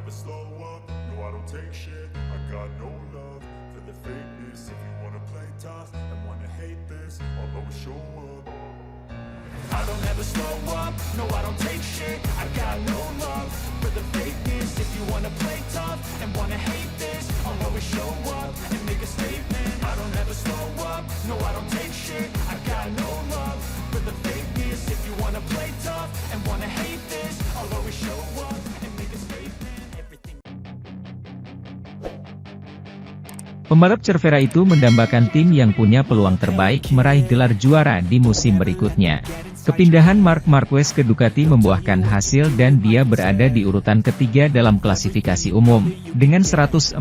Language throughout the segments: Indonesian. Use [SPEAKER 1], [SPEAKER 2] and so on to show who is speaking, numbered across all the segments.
[SPEAKER 1] never slow up, no I don't take shit. I got no love for the fakeness. If you wanna play tough and wanna hate this, I'll always show up. I don't ever slow up, no I don't take shit. I got no love for the fakeness. If you wanna play tough and wanna hate this, I'll always show up and make a statement. I don't ever slow up, no I don't take shit. I got no love for the fakeness. If you wanna play tough and wanna hate this, I'll always show up and make a statement. Everything.
[SPEAKER 2] Pembalap Cervera itu mendambakan tim yang punya peluang terbaik meraih gelar juara di musim berikutnya. Kepindahan Marc Marquez ke Ducati membuahkan hasil dan dia berada di urutan ketiga dalam klasifikasi umum, dengan 114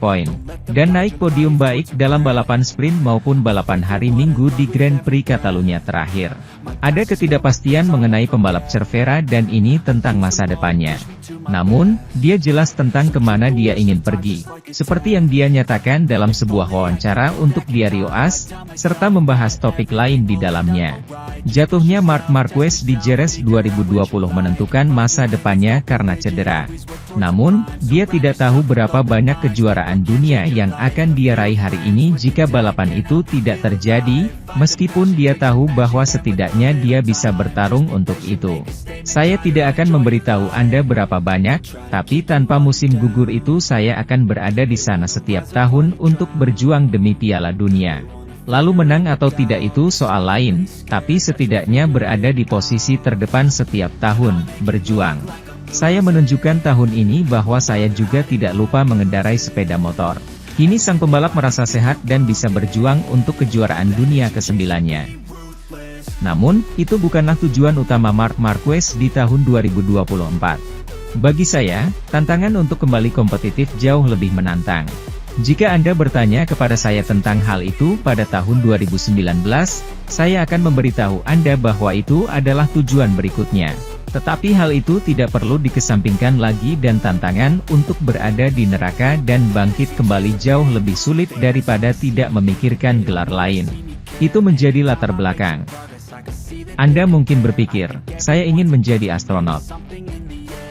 [SPEAKER 2] poin. Dan naik podium baik dalam balapan sprint maupun balapan hari Minggu di Grand Prix Catalunya terakhir. Ada ketidakpastian mengenai pembalap Cervera dan ini tentang masa depannya. Namun, dia jelas tentang kemana dia ingin pergi. Seperti yang dia nyatakan dalam sebuah wawancara untuk Diario AS, serta membahas topik lain di dalamnya. Jatuhnya Marc Marquez di Jerez 2020 menentukan masa depannya karena cedera. Namun, dia tidak tahu berapa banyak kejuaraan dunia yang akan dia raih hari ini jika balapan itu tidak terjadi, meskipun dia tahu bahwa setidaknya dia bisa bertarung untuk itu. Saya tidak akan memberitahu Anda berapa banyak, tapi tanpa musim gugur itu saya akan berada di sana setiap tahun untuk berjuang demi Piala Dunia. Lalu menang atau tidak itu soal lain, tapi setidaknya berada di posisi terdepan setiap tahun, berjuang. Saya menunjukkan tahun ini bahwa saya juga tidak lupa mengendarai sepeda motor. Kini sang pembalap merasa sehat dan bisa berjuang untuk kejuaraan dunia ke-9-nya. Namun, itu bukanlah tujuan utama Marc Marquez di tahun 2024. Bagi saya, tantangan untuk kembali kompetitif jauh lebih menantang. Jika Anda bertanya kepada saya tentang hal itu pada tahun 2019, saya akan memberitahu Anda bahwa itu adalah tujuan berikutnya. Tetapi hal itu tidak perlu dikesampingkan lagi dan tantangan untuk berada di neraka dan bangkit kembali jauh lebih sulit daripada tidak memikirkan gelar lain. Itu menjadi latar belakang. Anda mungkin berpikir, saya ingin menjadi astronot.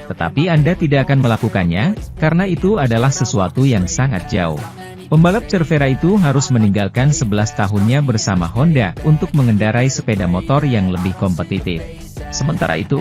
[SPEAKER 2] Tetapi Anda tidak akan melakukannya, karena itu adalah sesuatu yang sangat jauh. Pembalap Cervera itu harus meninggalkan 11 tahunnya bersama Honda untuk mengendarai sepeda motor yang lebih kompetitif. Sementara itu,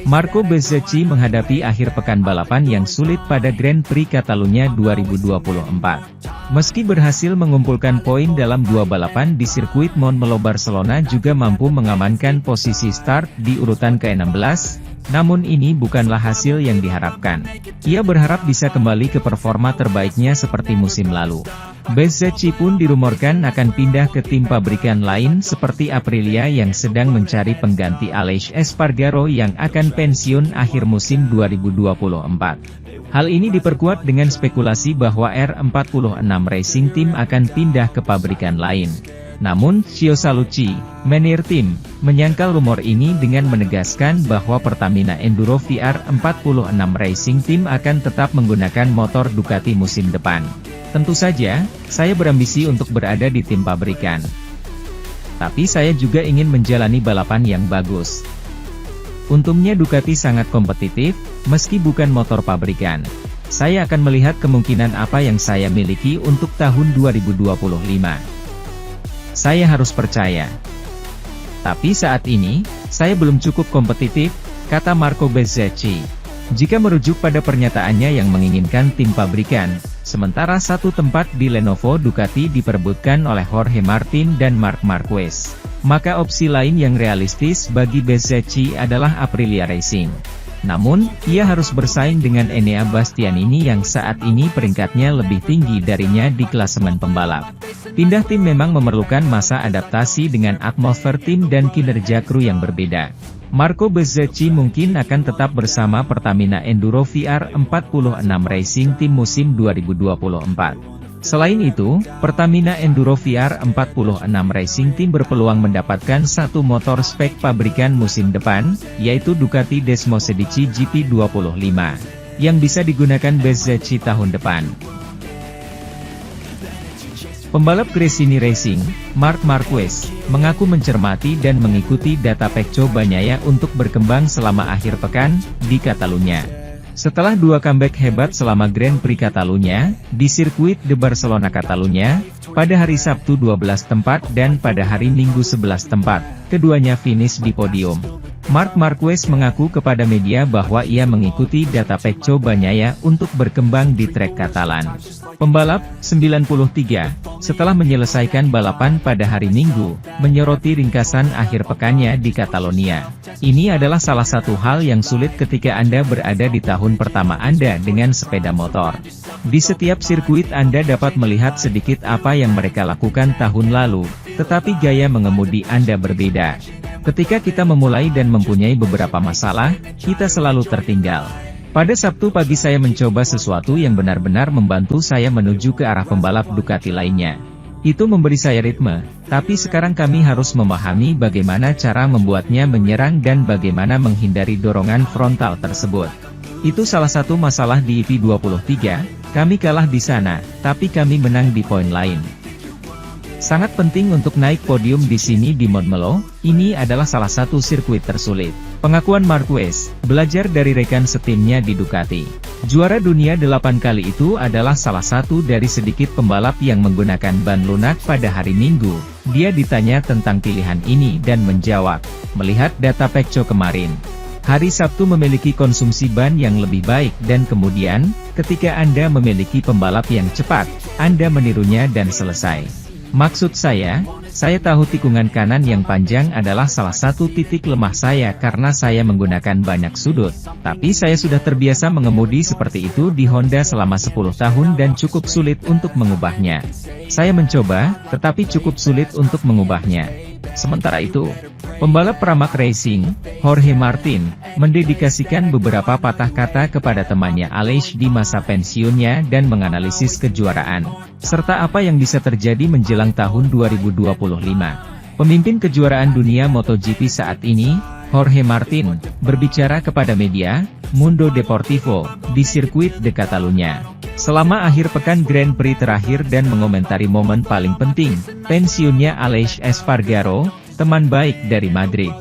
[SPEAKER 2] Marco Bezzecchi menghadapi akhir pekan balapan yang sulit pada Grand Prix Catalunya 2024. Meski berhasil mengumpulkan poin dalam dua balapan di sirkuit Montmeló Barcelona juga mampu mengamankan posisi start di urutan ke-16, namun ini bukanlah hasil yang diharapkan. Ia berharap bisa kembali ke performa terbaiknya seperti musim lalu. Bezzecchi pun dirumorkan akan pindah ke tim pabrikan lain seperti Aprilia yang sedang mencari pengganti Aleix Espargaro yang akan pensiun akhir musim 2024. Hal ini diperkuat dengan spekulasi bahwa R46 Racing Team akan pindah ke pabrikan lain. Namun, Chio Salucci, Menir Team, menyangkal rumor ini dengan menegaskan bahwa Pertamina Enduro VR46 Racing Team akan tetap menggunakan motor Ducati musim depan. Tentu saja, saya berambisi untuk berada di tim pabrikan. Tapi saya juga ingin menjalani balapan yang bagus. Untungnya Ducati sangat kompetitif, meski bukan motor pabrikan. Saya akan melihat kemungkinan apa yang saya miliki untuk tahun 2025. Saya harus percaya. Tapi saat ini, saya belum cukup kompetitif, kata Marco Bezzecchi. Jika merujuk pada pernyataannya yang menginginkan tim pabrikan, sementara satu tempat di Lenovo Ducati diperebutkan oleh Jorge Martin dan Marc Marquez, maka opsi lain yang realistis bagi Bezzecchi adalah Aprilia Racing. Namun, ia harus bersaing dengan Enea Bastianini yang saat ini peringkatnya lebih tinggi darinya di klasemen pembalap. Pindah tim memang memerlukan masa adaptasi dengan atmosfer tim dan kinerja kru yang berbeda. Marco Bezzecchi mungkin akan tetap bersama Pertamina Enduro VR46 Racing Team musim 2024. Selain itu, Pertamina Enduro VR46 Racing Team berpeluang mendapatkan satu motor spek pabrikan musim depan, yaitu Ducati Desmosedici GP25, yang bisa digunakan Bezzecchi tahun depan. Pembalap Gresini Racing, Marc Marquez, mengaku mencermati dan mengikuti data Pecco Bagnaia untuk berkembang selama akhir pekan di Catalunya. Setelah dua comeback hebat selama Grand Prix Catalunya, di sirkuit de Barcelona Catalunya, pada hari Sabtu 12 tempat dan pada hari Minggu 11 tempat, keduanya finish di podium. Marc Marquez mengaku kepada media bahwa ia mengikuti data Pecco Bagnaia untuk berkembang di trek Katalan. Pembalap, 93, setelah menyelesaikan balapan pada hari Minggu, menyoroti ringkasan akhir pekannya di Catalonia. Ini adalah salah satu hal yang sulit ketika Anda berada di tahun pertama Anda dengan sepeda motor. Di setiap sirkuit Anda dapat melihat sedikit apa yang mereka lakukan tahun lalu, tetapi gaya mengemudi Anda berbeda. Ketika kita memulai dan mempunyai beberapa masalah, kita selalu tertinggal. Pada Sabtu pagi saya mencoba sesuatu yang benar-benar membantu saya menuju ke arah pembalap Ducati lainnya. Itu memberi saya ritme, tapi sekarang kami harus memahami bagaimana cara membuatnya menyerang dan bagaimana menghindari dorongan frontal tersebut. Itu salah satu masalah di EP23, kami kalah di sana, tapi kami menang di poin lain. Sangat penting untuk naik podium di sini di Montmeló, ini adalah salah satu sirkuit tersulit. Pengakuan Marquez, belajar dari rekan setimnya di Ducati. Juara dunia 8 kali itu adalah salah satu dari sedikit pembalap yang menggunakan ban lunak pada hari Minggu. Dia ditanya tentang pilihan ini dan menjawab, melihat data Pecco kemarin. Hari Sabtu memiliki konsumsi ban yang lebih baik dan kemudian, ketika Anda memiliki pembalap yang cepat, Anda menirunya dan selesai. Maksud saya tahu tikungan kanan yang panjang adalah salah satu titik lemah saya karena saya menggunakan banyak sudut, tapi saya sudah terbiasa mengemudi seperti itu di Honda selama 10 tahun dan cukup sulit untuk mengubahnya. Saya mencoba, tetapi cukup sulit untuk mengubahnya. Sementara itu, pembalap Pramac Racing, Jorge Martin, mendedikasikan beberapa patah kata kepada temannya Aleix di masa pensiunnya dan menganalisis kejuaraan, serta apa yang bisa terjadi menjelang tahun 2025. Pemimpin kejuaraan dunia MotoGP saat ini, Jorge Martin, berbicara kepada media, Mundo Deportivo, di sirkuit de Catalunya. Selama akhir pekan Grand Prix terakhir dan mengomentari momen paling penting, pensiunnya Aleix Espargaro, teman baik dari Madrid.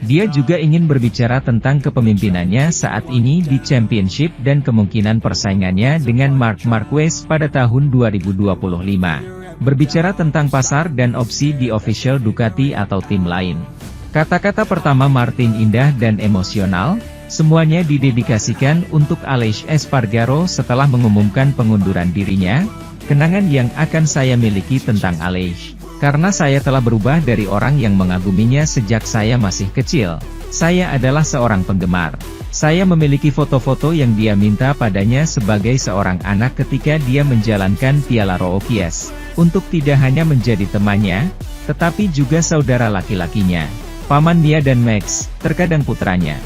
[SPEAKER 2] Dia juga ingin berbicara tentang kepemimpinannya saat ini di Championship dan kemungkinan persaingannya dengan Marc Marquez pada tahun 2025. Berbicara tentang pasar dan opsi di official Ducati atau tim lain. Kata-kata pertama Martin indah dan emosional, semuanya didedikasikan untuk Aleix Espargaro setelah mengumumkan pengunduran dirinya. Kenangan yang akan saya miliki tentang Aleix, karena saya telah berubah dari orang yang mengaguminya sejak saya masih kecil. Saya adalah seorang penggemar. Saya memiliki foto-foto yang dia minta padanya sebagai seorang anak ketika dia menjalankan Piala Rookies, untuk tidak hanya menjadi temannya, tetapi juga saudara laki-lakinya, Paman Mia dan Max, terkadang putranya.